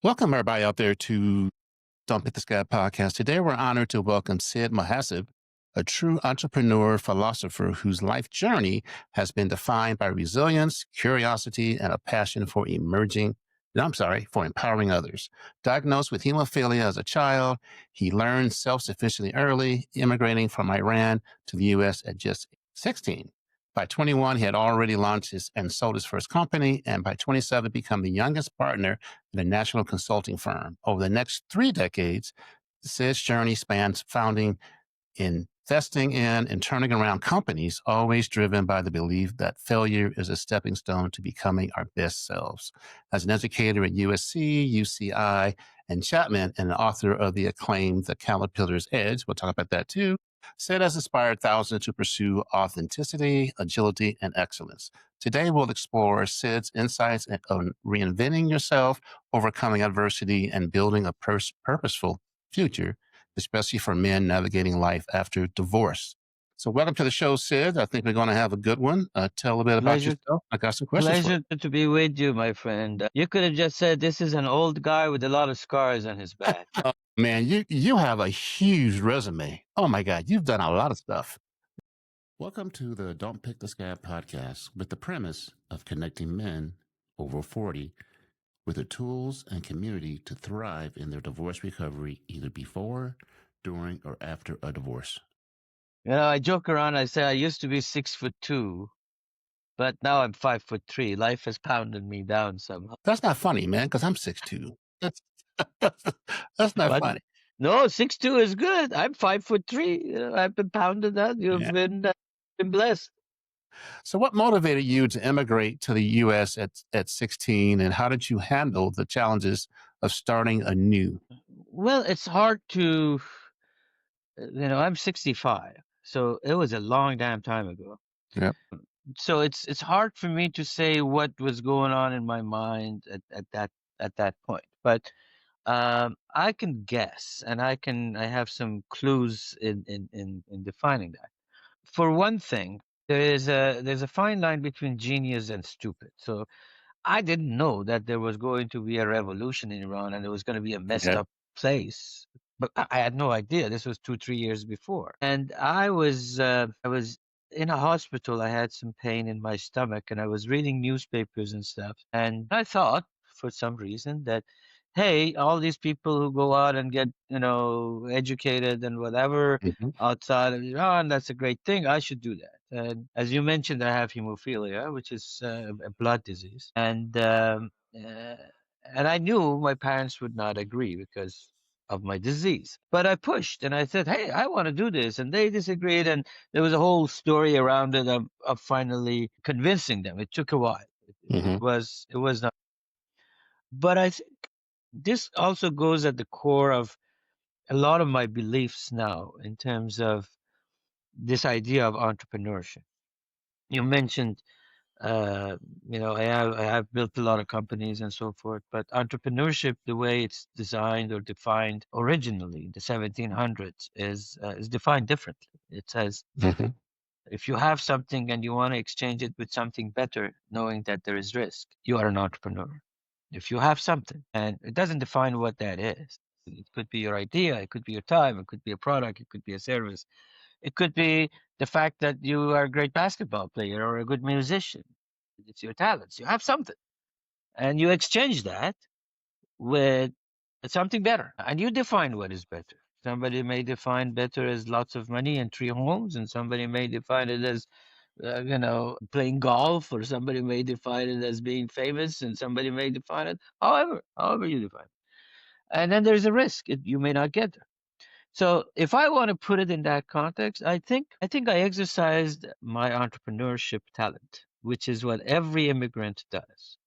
Welcome, everybody out there to Don't Pick the Scab podcast. Today, we're honored to welcome Sid Mohasseb, a true entrepreneur philosopher whose life journey has been defined by resilience, curiosity, and a passion for for empowering others. Diagnosed with hemophilia as a child, he learned self-sufficiency early, immigrating from Iran to the U.S. at just 16. By 21, he had already launched and sold his first company, and by 27, become the youngest partner in a national consulting firm. Over the next 3 decades, Sid's journey spans founding, investing in, and turning around companies, always driven by the belief that failure is a stepping stone to becoming our best selves. As an educator at USC, UCI, and Chapman, and an author of the acclaimed The Caterpillar's Edge, we'll talk about that too, Sid has inspired thousands to pursue authenticity, agility, and excellence. Today, we'll explore Sid's insights on reinventing yourself, overcoming adversity, and building a purposeful future, especially for men navigating life after divorce. So welcome to the show, Sid. I think we're going to have a good one. Tell a bit about Pleasure, yourself. I got some questions for you. pleasure to be with you, my friend. You could have just said this is an old guy with a lot of scars on his back. Man, you have a huge resume. Oh my God, you've done a lot of stuff. Welcome to the Don't Pick the Scab podcast with the premise of connecting men over 40 with the tools and community to thrive in their divorce recovery, either before, during, or after a divorce. I joke around. I say I used to be 6'2", but now I'm 5'3". Life has pounded me down somehow. That's not funny, man, because I'm 6'2". That's that's not But funny. no, 6'2" is good. I'm 5'3". I've been pounded that. You've Yeah. been blessed. So what motivated you to immigrate to the U.S. at 16, and how did you handle the challenges of starting anew? Well, it's hard to, I'm 65, so it was a long damn time ago. Yep. So it's hard for me to say what was going on in my mind at that point, but I can guess, and I have some clues in defining that. For one thing, there's a fine line between genius and stupid. So I didn't know that there was going to be a revolution in Iran and it was going to be a messed Okay. up place. But I had no idea. This was 2, 3 years before, and I was in a hospital. I had some pain in my stomach, and I was reading newspapers and stuff. And I thought, for some reason, that hey, all these people who go out and get educated and whatever Mhm. outside of Iran, that's a great thing. I should do that. And as you mentioned, I have hemophilia, which is a blood disease, and I knew my parents would not agree because of my disease. But I pushed and I said, hey, I want to do this. And they disagreed. And there was a whole story around it of finally convincing them. It took a while. Mhm. It was not. But I think this also goes at the core of a lot of my beliefs now in terms of this idea of entrepreneurship. You mentioned I have built a lot of companies and so forth, but entrepreneurship, the way it's designed or defined originally in the 1700s, is defined differently. It says Mhm. if you have something and you want to exchange it with something better, knowing that there is risk, you are an entrepreneur. If you have something, and it doesn't define what that is. It could be your idea, it could be your time, it could be a product, it could be a service, it could be the fact that you are a great basketball player or a good musician. It's your talents. You have something, and you exchange that with something better, and you define what is better. Somebody may define better as lots of money and 3 homes, and somebody may define it as playing golf, or somebody may define it as being famous, and somebody may define it however you define it. And then there's a risk. You may not get there. So if I want to put it in that context, I think I exercised my entrepreneurship talent, which is what every immigrant does.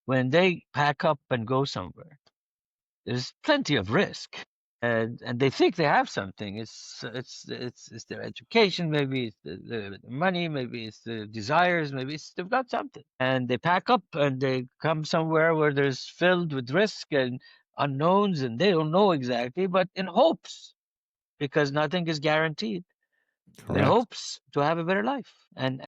When they pack up and go somewhere, there's plenty of risk. And they think they have something. It's their education, maybe it's the money, maybe it's the desires, maybe they've got something. And they pack up and they come somewhere where there's filled with risk and unknowns, and they don't know exactly, but in hopes, because nothing is guaranteed, in Correct. hopes to have a better life. And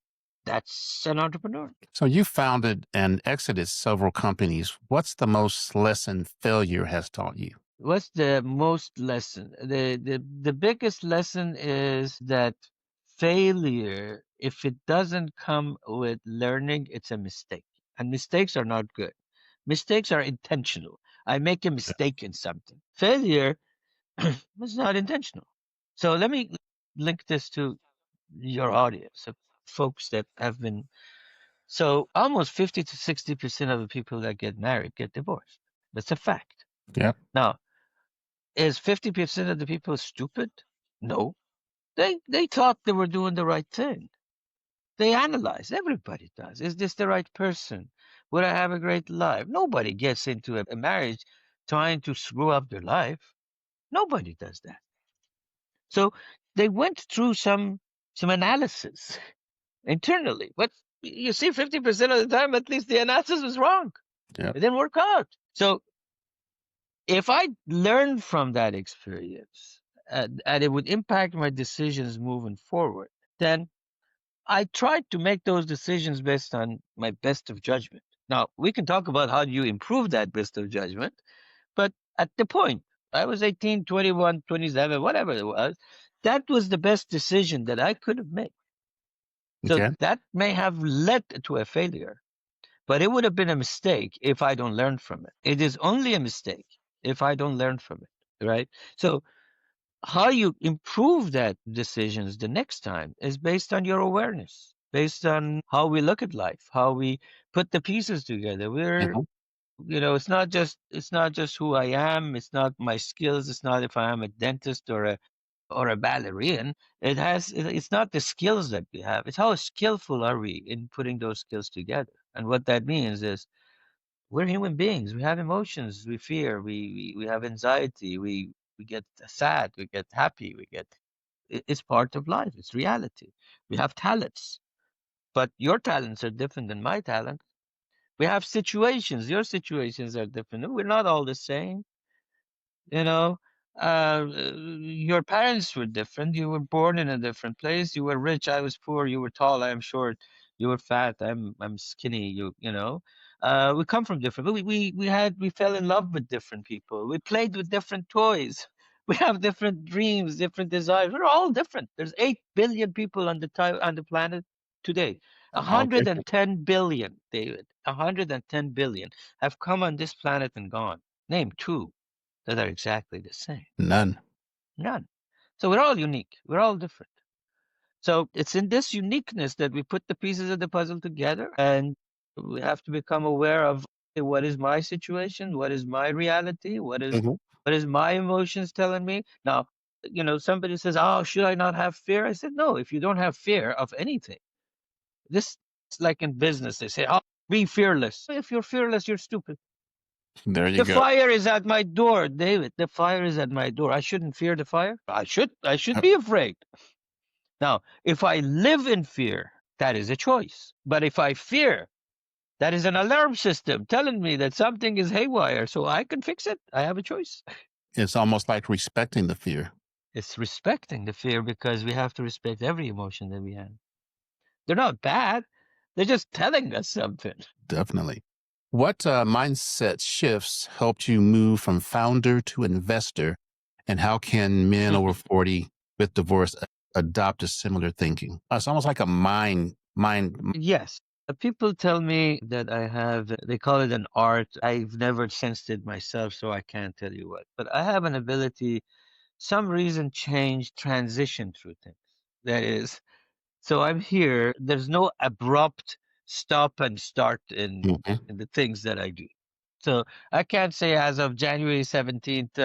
That's an entrepreneur. So you founded and exited several companies. What's the most lesson failure has taught you? What's the most lesson? The biggest lesson is that failure, if it doesn't come with learning, it's a mistake. And mistakes are not good. Mistakes are intentional. I make a Yeah. mistake in something. Failure was not intentional. So let me link this to your audience of folks that have been. So almost 50 to 60% of the people that get married get divorced. That's a fact. Yeah. Now, is 50% of the people stupid? No. They thought they were doing the right thing. They analyze. Everybody does. Is this the right person? Would I have a great life? Nobody gets into a marriage trying to screw up their life. Nobody does that. So they went through some analysis internally. But you see, 50% of the time, at least the analysis was wrong. Yeah. It didn't work out. So if I learned from that experience and it would impact my decisions moving forward, then I tried to make those decisions based on my best of judgment. Now, we can talk about how do you improve that best of judgment, but at the point, I was 18, 21, 27, whatever it was, that was the best decision that I could have made. So Okay. that may have led to a failure, but it would have been a mistake if I don't learn from it. It is only a mistake if I don't learn from it, right? So how you improve that decisions the next time is based on your awareness, based on how we look at life, how we put the pieces together. Mhm. It's not just who I am, it's not my skills, it's not if I am a dentist or a ballerina. It's not the skills that we have, it's how skillful are we in putting those skills together. And what that means is we're human beings. We have emotions. We fear. We have anxiety. We get sad. We get happy. It's part of life. It's reality. We have talents, but your talents are different than my talent. We have situations. Your situations are different. We're not all the same. You know, your parents were different. You were born in a different place. You were rich. I was poor. You were tall. I am short. You were fat. I'm skinny. We come from different. But we fell in love with different people. We played with different toys. We have different dreams, different desires. We're all different. There's 8 billion people on the planet today. All different. 110 billion, David. 110 billion have come on this planet and gone. Name two that are exactly the same. None. None. So we're all unique. We're all different. So it's in this uniqueness that we put the pieces of the puzzle together, and we have to become aware of, okay, what is my situation? What is my reality? Mhm. What is my emotions telling me? Now, somebody says, "Oh, should I not have fear?" I said, "No. If you don't have fear of anything, this is like in business. They say, "Oh, be fearless." If you're fearless, you're stupid. There you The go. fire is at my door, David. The fire is at my door. I shouldn't fear the fire. I should Uh, be afraid. Now, if I live in fear, that is a choice. But if I fear, that is an alarm system telling me that something is haywire, so I can fix it. I have a choice. It's almost like respecting the fear. It's respecting the fear because we have to respect every emotion that we have. They're not bad. They're just telling us something. Definitely. What mindset shifts helped you move from founder to investor? And how can men over 40 with divorce adopt a similar thinking? It's almost like a mind. Yes. People tell me that I have, they call it an art. I've never sensed it myself, so I can't tell you what. But I have an ability, some reason change, transition through things. That is, so I'm here. There's no abrupt stop and start Mhm. in the things that I do. So I can't say as of January 17th,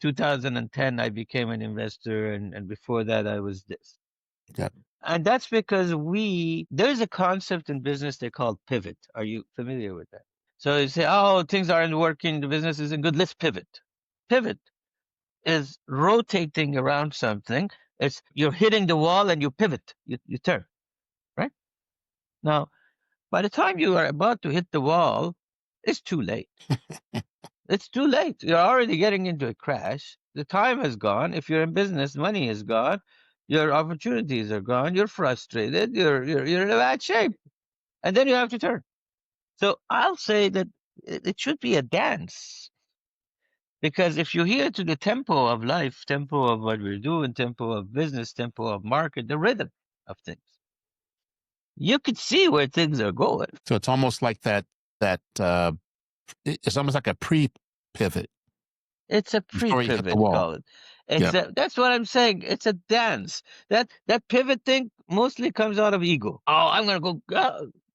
2010, I became an investor, and before that, I was this. Yeah. And that's because there's a concept in business they call pivot. Are you familiar with that? So you say, oh, things aren't working, the business isn't good, let's pivot. Pivot is rotating around something. It's you're hitting the wall and you pivot, you turn, right? Now, by the time you are about to hit the wall, it's too late. It's too late. You're already getting into a crash. The time has gone. If you're in business, money is gone. Your opportunities are gone. You're frustrated. You're in a bad shape, and then you have to turn. So I'll say that it should be a dance, because if you hear to the tempo of life, tempo of what we're doing, tempo of business, tempo of market, the rhythm of things, you could see where things are going. So it's almost like that it's almost like a pre-pivot It's a before you hit the pre-pivot, wall. call it. It's Yeah. that's what I'm saying. It's a dance. That pivot thing mostly comes out of ego. Oh, I'm gonna go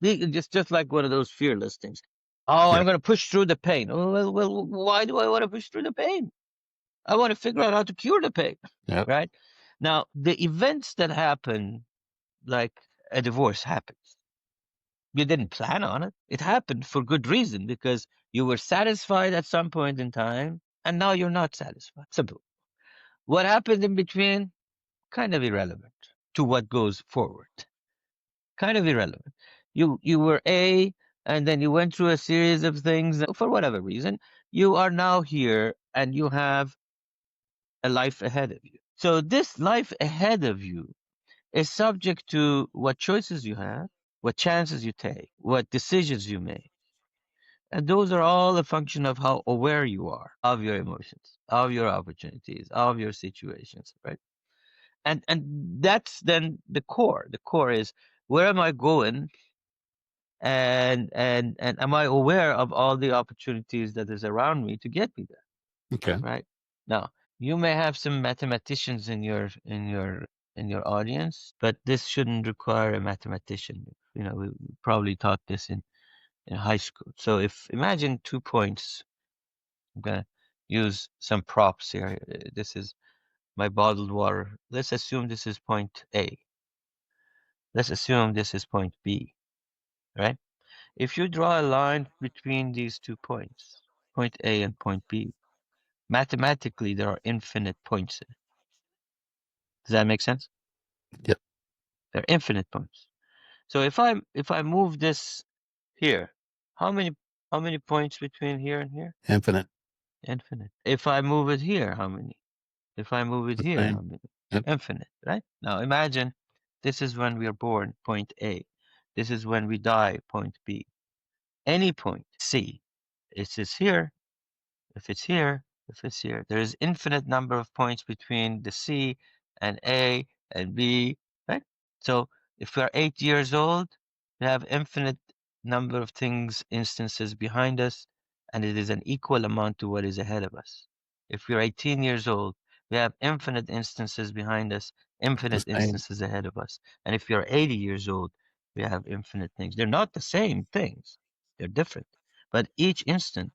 just like one of those fearless things. Oh, Yeah. I'm gonna push through the pain. Oh, well, why do I want to push through the pain? I want to figure out how to cure the pain, Yeah. right? Now, the events that happen, like a divorce happens. You didn't plan on it. It happened for good reason, because you were satisfied at some point in time and now you're not satisfied. Simple. What happened in between? Kind of irrelevant to what goes forward. Kind of irrelevant. You were A, and then you went through a series of things for whatever reason. You are now here and you have a life ahead of you. So this life ahead of you is subject to what choices you have, what chances you take, what decisions you make. And those are all a function of how aware you are of your emotions, of your opportunities, of your situations, right? And that's then the core. The core is, where am I going, and am I aware of all the opportunities that is around me to get me there, Okay. right? Now, you may have some mathematicians in your audience, but this shouldn't require a mathematician. You know, we probably taught this in high school. So if imagine 2 points, I'm gonna use some props here. This is my bottled water. Let's assume this is point A. Let's assume this is point B, right? If you draw a line between these 2 points, point A and point B, mathematically there are infinite points in it. Does that make sense? Yep. There are infinite points. So if I move this here, how many how many points between here and here? Infinite. Infinite. If I move it here, how many? If I move it The here, how same. many? Yep. Infinite, right? Now imagine this is when we are born, point A. This is when we die, point B. Any point, C. It is here, if it's here, if it's here. There is infinite number of points between the C and A and B, right? So if we are 8 years old, we have infinite number of things, instances behind us, and it is an equal amount to what is ahead of us. If we're 18 years old, we have infinite instances behind us, The infinite same. instances ahead of us. And if you're 80 years old, we have infinite things. They're not the same things. They're different. But each instant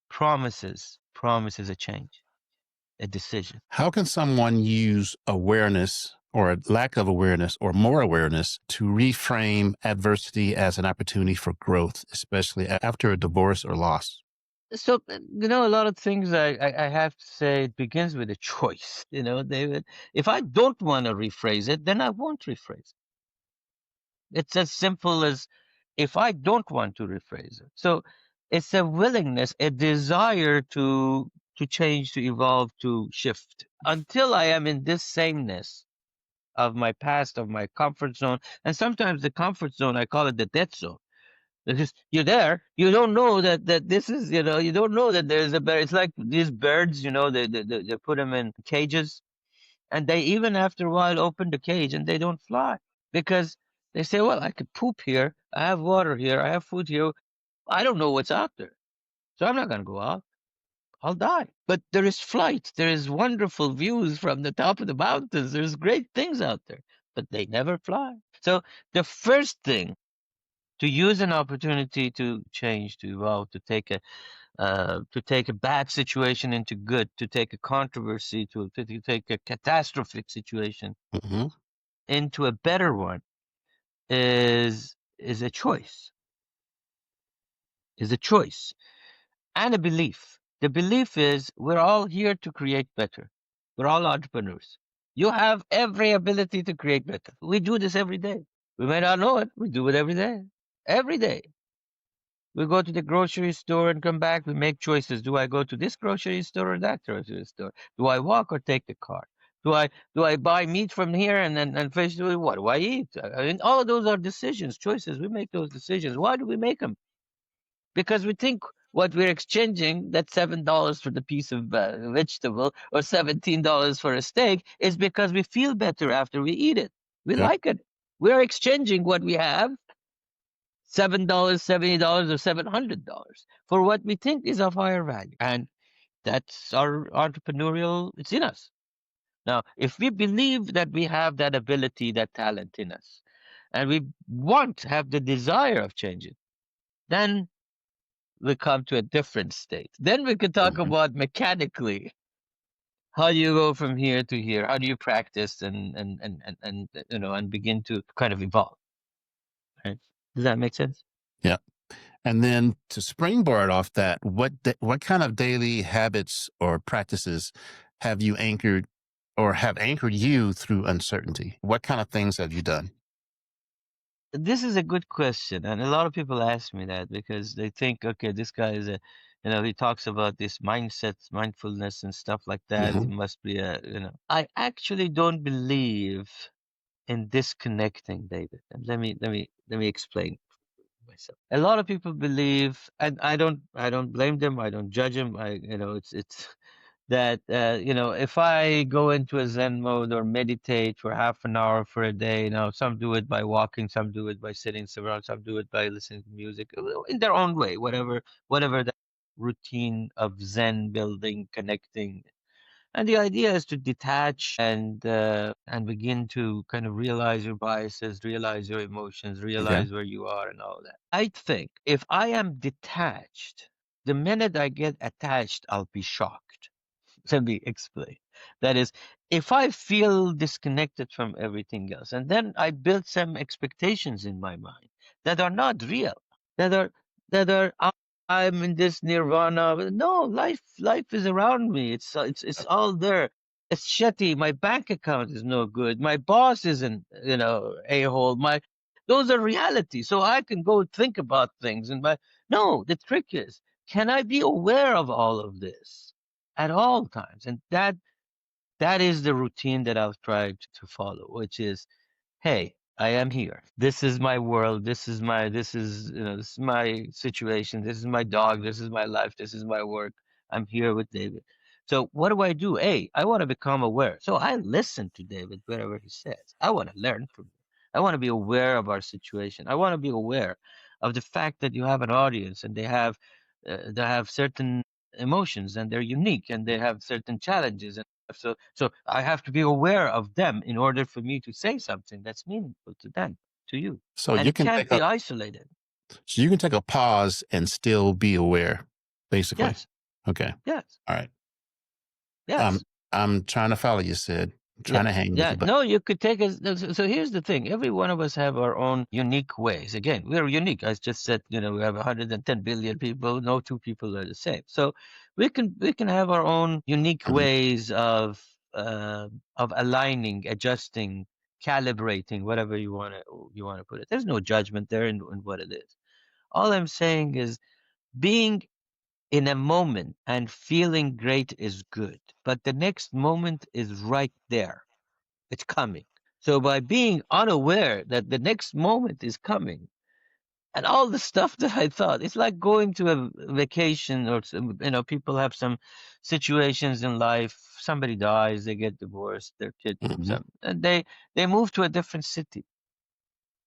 promises a change, a decision. How can someone use awareness or a lack of awareness or more awareness to reframe adversity as an opportunity for growth, especially after a divorce or loss? So, a lot of things I have to say, it begins with a choice, David. If I don't want to rephrase it, then I won't rephrase it. It's as simple as, if I don't want to rephrase it. So it's a willingness, a desire to change, to evolve, to shift. Until I am in this sameness of my past, of my comfort zone. And sometimes the comfort zone, I call it the death zone. Because you're there, you don't know that this is, you don't know that there's a bird. It's like these birds, they put them in cages, and they, even after a while, open the cage and they don't fly, because they say, well, I could poop here, I have water here, I have food here. I don't know what's out there, so I'm not going to go out. I'll die. But there is flight. There is wonderful views from the top of the mountains. There's great things out there, but they never fly. So the first thing, to use an opportunity to change, to evolve, to take a bad situation into good, to take a controversy, to take a catastrophic situation Hmm. into a better one, is a choice. Is a choice. And a belief. The belief is, we're all here to create better. We're all entrepreneurs. You have every ability to create better. We do this every day. We may not know it. We do it every day. Every day. We go to the grocery store and come back. We make choices. Do I go to this grocery store or that grocery store? Do I walk or take the car? Do I buy meat from here and fish? What do I eat? I mean, all of those are decisions, choices. We make those decisions. Why do we make them? Because we think what we're exchanging, that $7 for the piece of vegetable or $17 for a steak, is because we feel better after we eat it. We Yep. like it. We're exchanging what we have, $7, $70, or $700 for what we think is of higher value. And that's our entrepreneurial, it's in us. Now, if we believe that we have that ability, that talent in us, and we want to have the desire of changing, then we come to a different state. Then we could talk Mhm. about mechanically how do you go from here to here? How do you practice and and begin to kind of evolve? Right? Does that make sense? Yeah. And then to springboard off that, what kind of daily habits or practices have you anchored or have anchored you through uncertainty? What kind of things have you done? This is a good question, and a lot of people ask me that because they think, okay, this guy is a, he talks about this mindset, mindfulness, and stuff like that. He Hmm. must be I actually don't believe in disconnecting, David. And let me explain myself. A lot of people believe, and I don't blame them. I don't judge them. It's that if I go into a Zen mode or meditate for half an hour for a day, some do it by walking, some do it by sitting around, some do it by listening to music in their own way, whatever that routine of Zen building, connecting. And the idea is to detach and begin to kind of realize your biases, realize your emotions, Okay. realize where you are, and all that. I think if I am detached, the minute I get attached, I'll be shocked. Let me explain. That is, if I feel disconnected from everything else, and then I build some expectations in my mind that are not real, that are I'm in this nirvana. No, life is around me. It's all there. It's shitty. My bank account is no good. My boss isn't, a hole. Those are reality. So I can go think about things and no, the trick is, can I be aware of all of this at all times? And that is the routine that I've tried to follow, which is, hey, I am here. This is my world. This is my situation. This is my dog. This is my life. This is my work. I'm here with David. So what do I do? Hey, I want to become aware. So I listen to David wherever he says. I want to learn from him. I want to be aware of our situation. I want to be aware of the fact that you have an audience and they have certain emotions and they're unique and they have certain challenges and so I have to be aware of them in order for me to say something that's meaningful to them, to you, So and you it can can't take a be isolated. so you can take a pause and still be aware, basically. Yes, Okay. yes, All right. Um, yes. I'm trying to follow you, Sid. I'm Yeah, trying to hang with yeah. you, but No, you could take us. So here's the thing: every one of us have our own unique ways. Again, we're unique. I just said, we have 110 billion people. No two people are the same. So we can have our own unique mhm. ways of aligning, adjusting, calibrating, whatever you want to put it. There's no judgment there in what it is. All I'm saying is being in a moment and feeling great is good, but the next moment is right there. It's coming. So by being unaware that the next moment is coming, and all the stuff that I thought, it's like going to a vacation or people have some situations in life. Somebody dies, they get divorced, their kid, Mhm. and they move to a different city.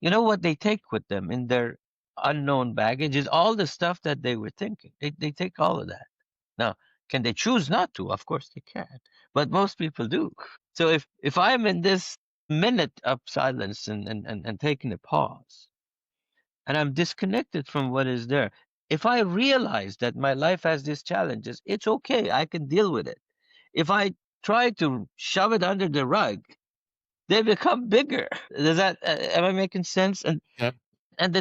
You know what they take with them in their unknown baggage is all the stuff that they were thinking. They take all of that. Now, can they choose not to? Of course they can, but most people do. So if I'm in this minute of silence and taking a pause, and I'm disconnected from what is there, if I realize that my life has these challenges, it's okay. I can deal with it. If I try to shove it under the rug, they become bigger. Does that am I making sense? Yep. And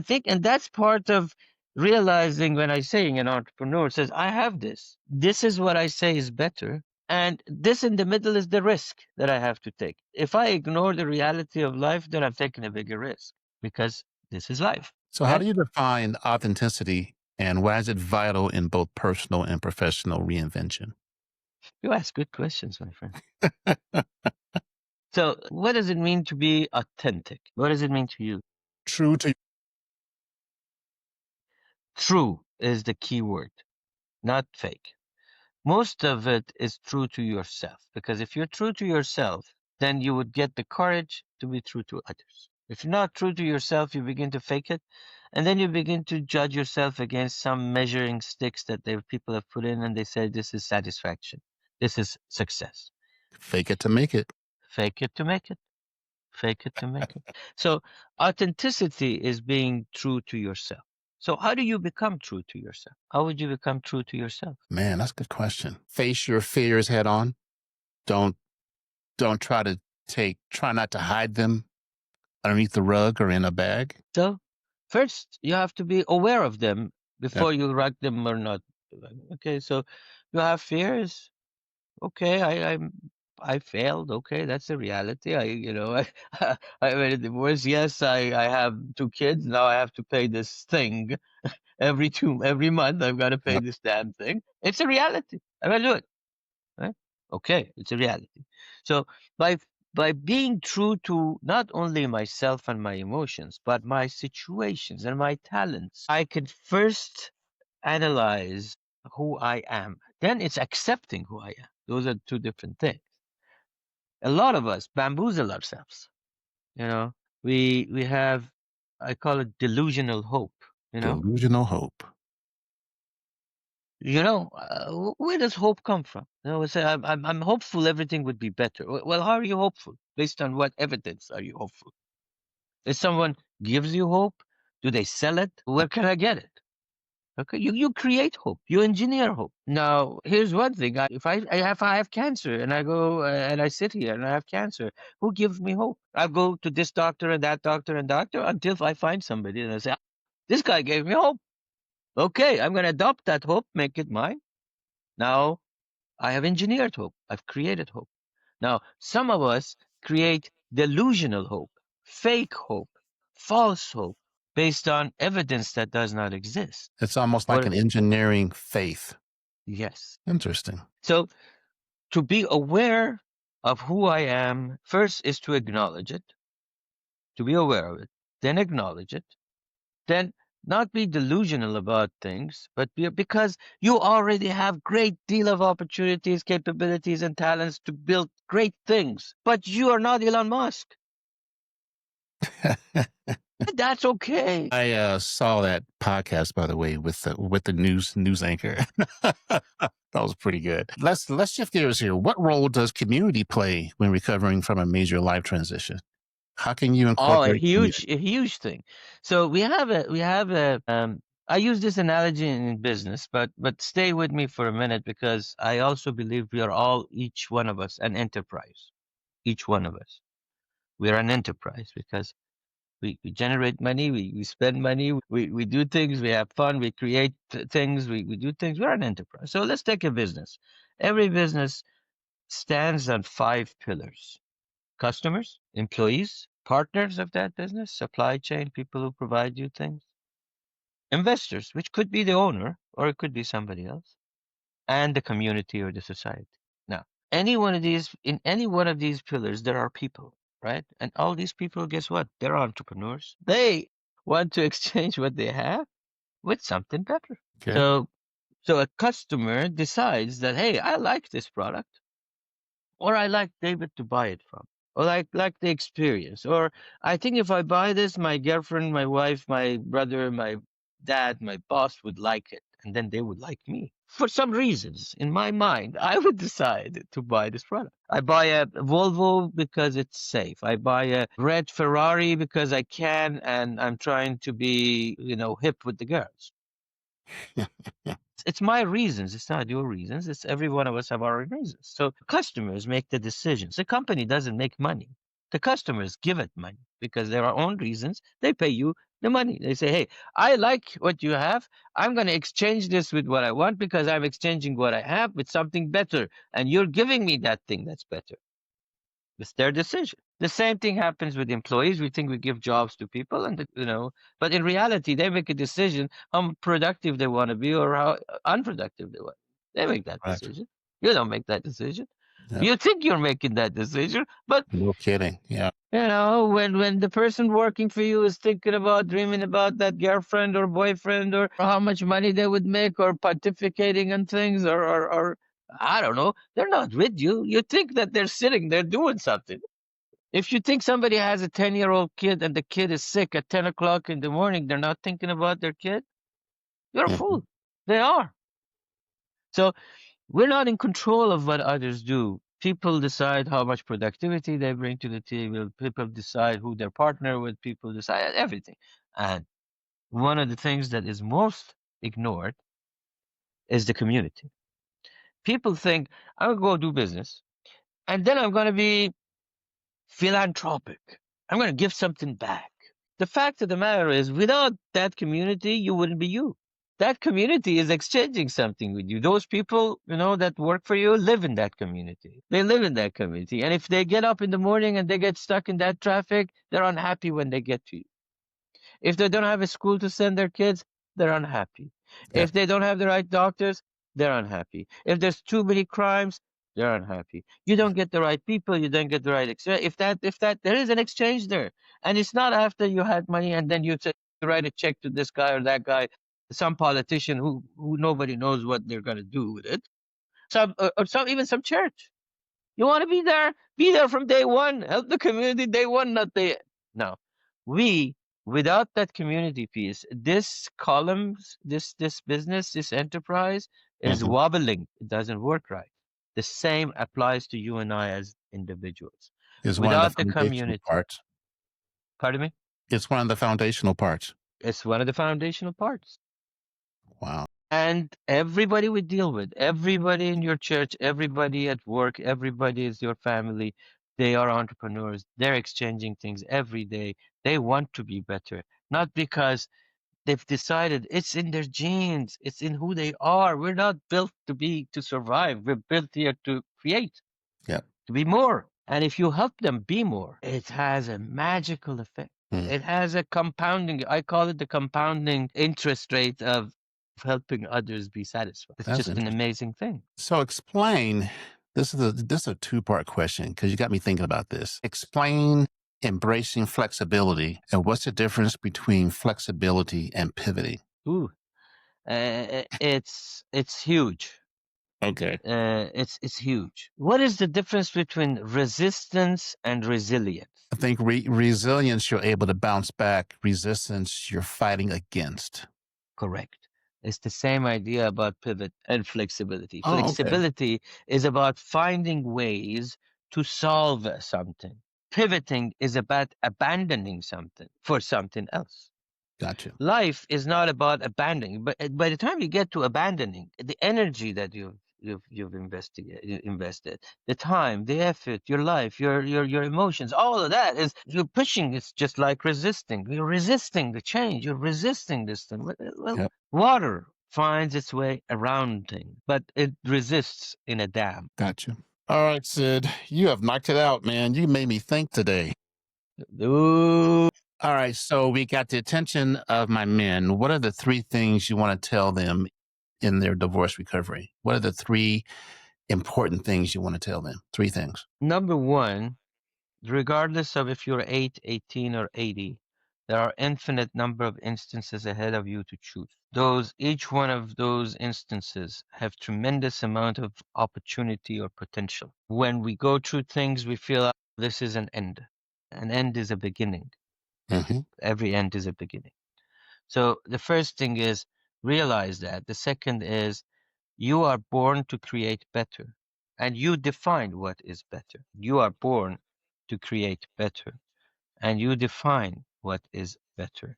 that's part of realizing when I saying an entrepreneur says, I have this. This is what I say is better. And this in the middle is the risk that I have to take. If I ignore the reality of life, then I'm taking a bigger risk because this is life, So how right? do you define authenticity and why is it vital in both personal and professional reinvention? You ask good questions, my friend. So, what does it mean to be authentic? What does it mean to you? True to True is the key word, not fake. Most of it is true to yourself, because if you're true to yourself, then you would get the courage to be true to others. If you're not true to yourself, you begin to fake it, and then you begin to judge yourself against some measuring sticks that people have put in, and they say this is satisfaction, this is success. fake it to make it. Fake it to make it. Fake it to make it. So authenticity is being true to yourself. So how do you become true to yourself? How would you become true to yourself? Man, that's a good question. Face your fears head on. Don't don't try not to hide them underneath the rug or in a bag. So first you have to be aware of them Yep. before you rug them or not. Okay, so you have fears. Okay, I failed. Okay, that's a reality. I made a divorce. Yes, I have 2 kids. Now I have to pay this thing every month. I've got to pay Yep. this damn thing. It's a reality. I gotta do it. Right? Okay, it's a reality. So by by being true to not only myself and my emotions, but my situations and my talents, I can first analyze who I am. Then it's accepting who I am. Those are two different things. A lot of us bamboozle ourselves. You know, we have, I call it delusional hope. You know, Delusional hope. where does hope come from? We say I'm hopeful everything would be better. Well, how are you hopeful? Based on what evidence are you hopeful? If someone gives you hope, do they sell it? Where can I get it? Okay, you create hope, you engineer hope. Now, here's one thing: if I have cancer and I go and I sit here and I have cancer, who gives me hope? I go to this doctor and that doctor and doctor until I find somebody and I say, "Ah, this guy gave me hope. Okay, I'm going to adopt that hope, make it mine. Now I have engineered hope. I've created hope. Now, some of us create delusional hope, fake hope, false hope based on evidence that does not exist. It's almost like What? an engineering faith. Yes. Interesting. So to be aware of who I am first is to acknowledge it, to be aware of it, then acknowledge it, then not be delusional about things, but because you already have great deal of opportunities, capabilities, and talents to build great things, but you are not Elon Musk. That's okay. I saw that podcast, by the way, with the news anchor. That was pretty good. Let's shift gears here. What role does community play when recovering from a major life transition? How can you Oh, incorporate community? a huge thing. So I use this analogy in business, but stay with me for a minute because I also believe we are all, each one of us, an enterprise. Each one of us. We are an enterprise because we generate money, we spend money, we do things, we have fun, we create things, we do things. We're an enterprise. So let's take a business. Every business stands on 5 pillars: customers, employees, partners of that business, supply chain, people who provide you things, investors, which could be the owner or it could be somebody else, and the community or the society. Now, in any one of these pillars, there are people, right? And all these people, guess what? They're entrepreneurs. They want to exchange what they have with something better. Okay. So, so a customer decides that, hey, I like this product, or I like David to buy it from, or like the experience, or I think if I buy this, my girlfriend, my wife, my brother, my dad, my boss would like it, and then they would like me. For some reasons, in my mind, I would decide to buy this product. I buy a Volvo because it's safe. I buy a red Ferrari because I can, and I'm trying to be, hip with the girls. It's my reasons. It's not your reasons. It's every one of us have our reasons. So customers make the decisions. The company doesn't make money. The customers give it money because there are own reasons. They pay you the money. They say, hey, I like what you have. I'm going to exchange this with what I want because I'm exchanging what I have with something better. And you're giving me that thing that's better. It's their decision. The same thing happens with employees. We think we give jobs to people, but in reality, they make a decision how productive they want to be or how unproductive they want. They make that Right. decision. You don't make that decision. Yep. You think you're making that decision, but No kidding. Yeah. when the person working for you is thinking about, dreaming about that girlfriend or boyfriend or how much money they would make or pontificating on things or I don't know, they're not with you. You think that they're sitting there doing something. If you think somebody has a 10-year-old kid and the kid is sick at 10 o'clock in the morning, they're not thinking about their kid, you're a Mhm. fool. They are. So we're not in control of what others do. People decide how much productivity they bring to the table. People decide who their partner with. People decide everything. And one of the things that is most ignored is the community. People think, I'm going to go do business and then I'm going to be philanthropic. I'm going to give something back. The fact of the matter is, without that community, you wouldn't be you. That community is exchanging something with you. Those people, that work for you live in that community. They live in that community. And if they get up in the morning and they get stuck in that traffic, they're unhappy when they get to you. If they don't have a school to send their kids, they're unhappy. Yeah. If they don't have the right doctors, they're unhappy. If there's too many crimes, they're unhappy. You don't get the right people, you don't get the right exchange. If that there is an exchange there, and it's not after you had money and then you write a check to this guy or that guy, some politician who nobody knows what they're gonna do with it. Some or some even some church. You want to be there? Be there from day one. Help the community day one, not day. No, we without that community piece, this columns, this business, this enterprise is Mhm. wobbling. It doesn't work right. The same applies to you and I as individuals. Is one of the Without the foundational community, parts. pardon me, It's one of the foundational parts. it's one of the foundational parts. Wow. And everybody we deal with, everybody in your church, everybody at work, everybody is your family. They are entrepreneurs. They're exchanging things every day. They want to be better, not because they've decided it's in their genes, it's in who they are. We're not built to survive. We're built here to create, Yeah. to be more. And if you help them be more, it has a magical effect. Mm. It has a compounding, I call it the compounding interest rate of helping others be satisfied. It's That's just an interesting. amazing thing. So explain. This is a two-part question because you got me thinking about this. Explain embracing flexibility and what's the difference between flexibility and pivoting. Ooh, it's huge. Okay. It's huge. What is the difference between resistance and resilience? I think resilience, you're able to bounce back. Resistance, you're fighting against. Correct. It's the same idea about pivot and flexibility. Oh, okay. Flexibility is about finding ways to solve something. Pivoting is about abandoning something for something else. Gotcha. Life is not about abandoning, but by the time you get to abandoning, the energy that you've invested, the time, the effort, your life, your emotions, all of that is you're pushing. It's just like resisting. You're resisting the change. You're resisting this thing. Well, Yep. water finds its way around things, but it resists in a dam. Gotcha. All right, Sid, you have knocked it out, man. You made me think today. Ooh. All right, so we got the attention of my men. What are the three things you want to tell them in their divorce recovery? What are the three important things you want to tell them? Three things. Number one, regardless of if you're 8, 18, or 80, there are infinite number of instances ahead of you to choose. Each one of those instances have tremendous amount of opportunity or potential. When we go through things, we feel this is an end. An end is a beginning. Mm-hmm. Every end is a beginning. So the first thing is realize that. The second is you are born to create better, and you define what is better. You are born to create better, and you define what is better.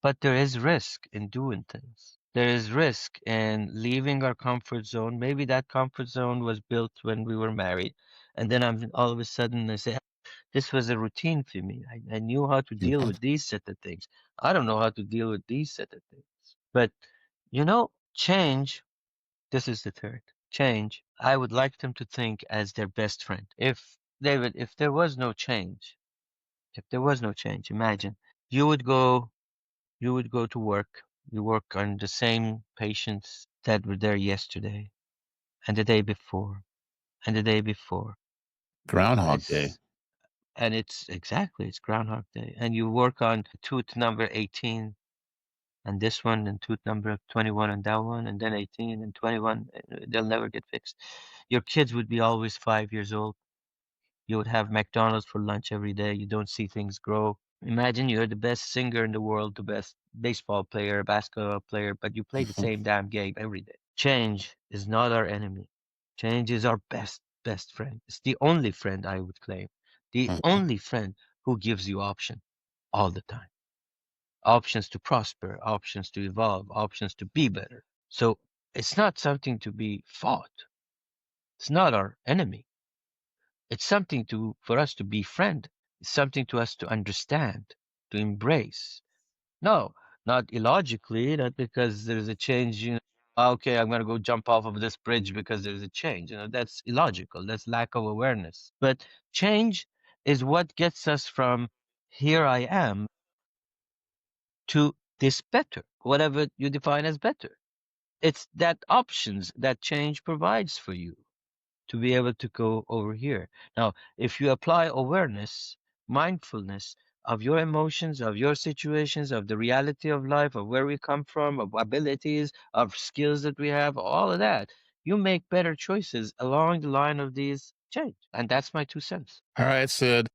But there is risk in doing things. There is risk in leaving our comfort zone. Maybe that comfort zone was built when we were married, and then I'm all of a sudden I say, this was a routine for me. I knew how to deal Mm-hmm. with these set of things. I don't know how to deal with these set of things. But change, this is the third. Change, I would like them to think as their best friend. If David, if there was no change, imagine you would go you would go to work, you work on the same patients that were there yesterday and the day before. and the day before. Groundhog Day. It's and it's exactly it's Groundhog Day, and you work on tooth number 18 and this one and tooth number 21 and that one and then 18 and 21. They'll never get fixed. Your kids would be always 5 years old. You would have McDonald's for lunch every day. You don't see things grow. Imagine you're the best singer in the world, the best baseball player, basketball player, but you play the Mhm, same damn game every day. Change is not our enemy. Change is our best friend. It's the only friend I would claim. The mhm. only friend who gives you option all the time. Options to prosper, options to evolve, options to be better. So it's not something to be fought. It's not our enemy. It's something for us to befriend. It's something to us to understand, to embrace. No, not illogically, not because there's a change, okay, I'm gonna go jump off of this bridge because there's a change. That's illogical. That's lack of awareness. But change is what gets us from here I am to this better, whatever you define as better. It's that options that change provides for you to be able to go over here. Now, if you apply awareness, mindfulness of your emotions, of your situations, of the reality of life, of where we come from, of abilities, of skills that we have, all of that, you make better choices along the line of these change. And that's my 2 cents. All right, Sid,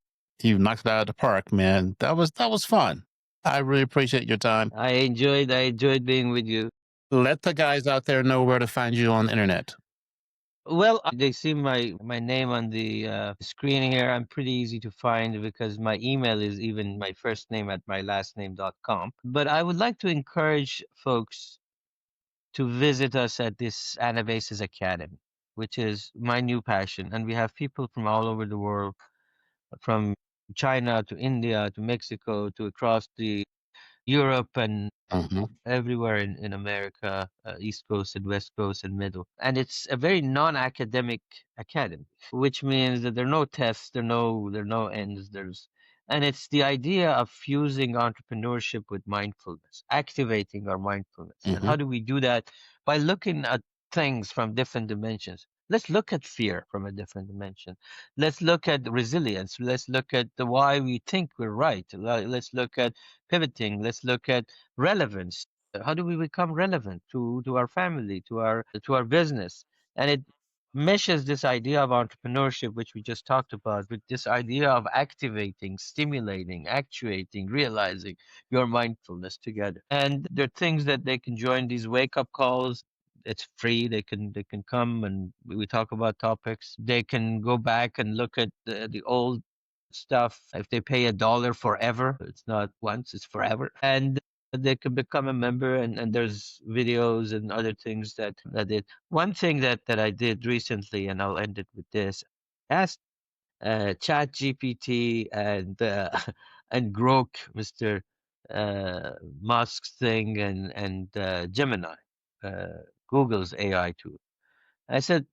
you knocked it out of the park, man. That was fun. I really appreciate your time. I enjoyed being with you. Let the guys out there know where to find you on the internet. Well, they see my name on the screen here. I'm pretty easy to find because my email is even my first name at my last name.com. But I would like to encourage folks to visit us at this Anabasis Academy, which is my new passion. And we have people from all over the world, from China to India to Mexico to across the Europe and Mhm, everywhere in America, East Coast and West Coast and Middle. And it's a very non-academic academy, which means that there are no tests, there are no ends, and it's the idea of fusing entrepreneurship with mindfulness, activating our mindfulness. And mhm, how do we do that? By looking at things from different dimensions. Let's look at fear from a different dimension. Let's look at resilience. Let's look at the why we think we're right. Let's look at pivoting. Let's look at relevance. How do we become relevant to our family, to our business? And it meshes this idea of entrepreneurship, which we just talked about, with this idea of activating, stimulating, actuating, realizing your mindfulness together. And there are things that they can join these wake up calls. It's free. They can come and we talk about topics. They can go back and look at the old stuff. If they pay $1 forever, it's not once, it's forever. And they can become a member and there's videos and other things that did. One thing that I did recently, and I'll end it with this, asked Chat GPT and and Grok, Mr. Musk's thing and Gemini, uh, Google's AI tool. I said,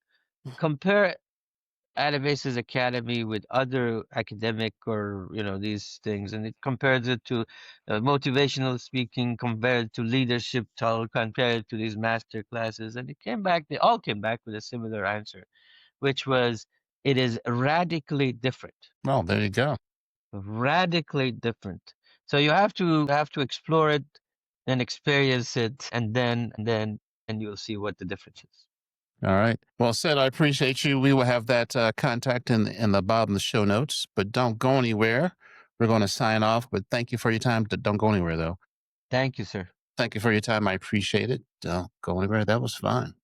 compare Adabasis Academy with other academic or these things, and it compares it to motivational speaking, compared to leadership talk, compared to these master classes, and they all came back with a similar answer, which was it is radically different, well, there you go. radically different. So you have to explore it, then experience it, and you'll see what the difference is. All right. Well, Sid, I appreciate you. We will have that contact in the bottom of the show notes, but don't go anywhere. We're going to sign off, but thank you for your time. Don't go anywhere, though. Thank you, sir. Thank you for your time. I appreciate it. Don't go anywhere. That was fun.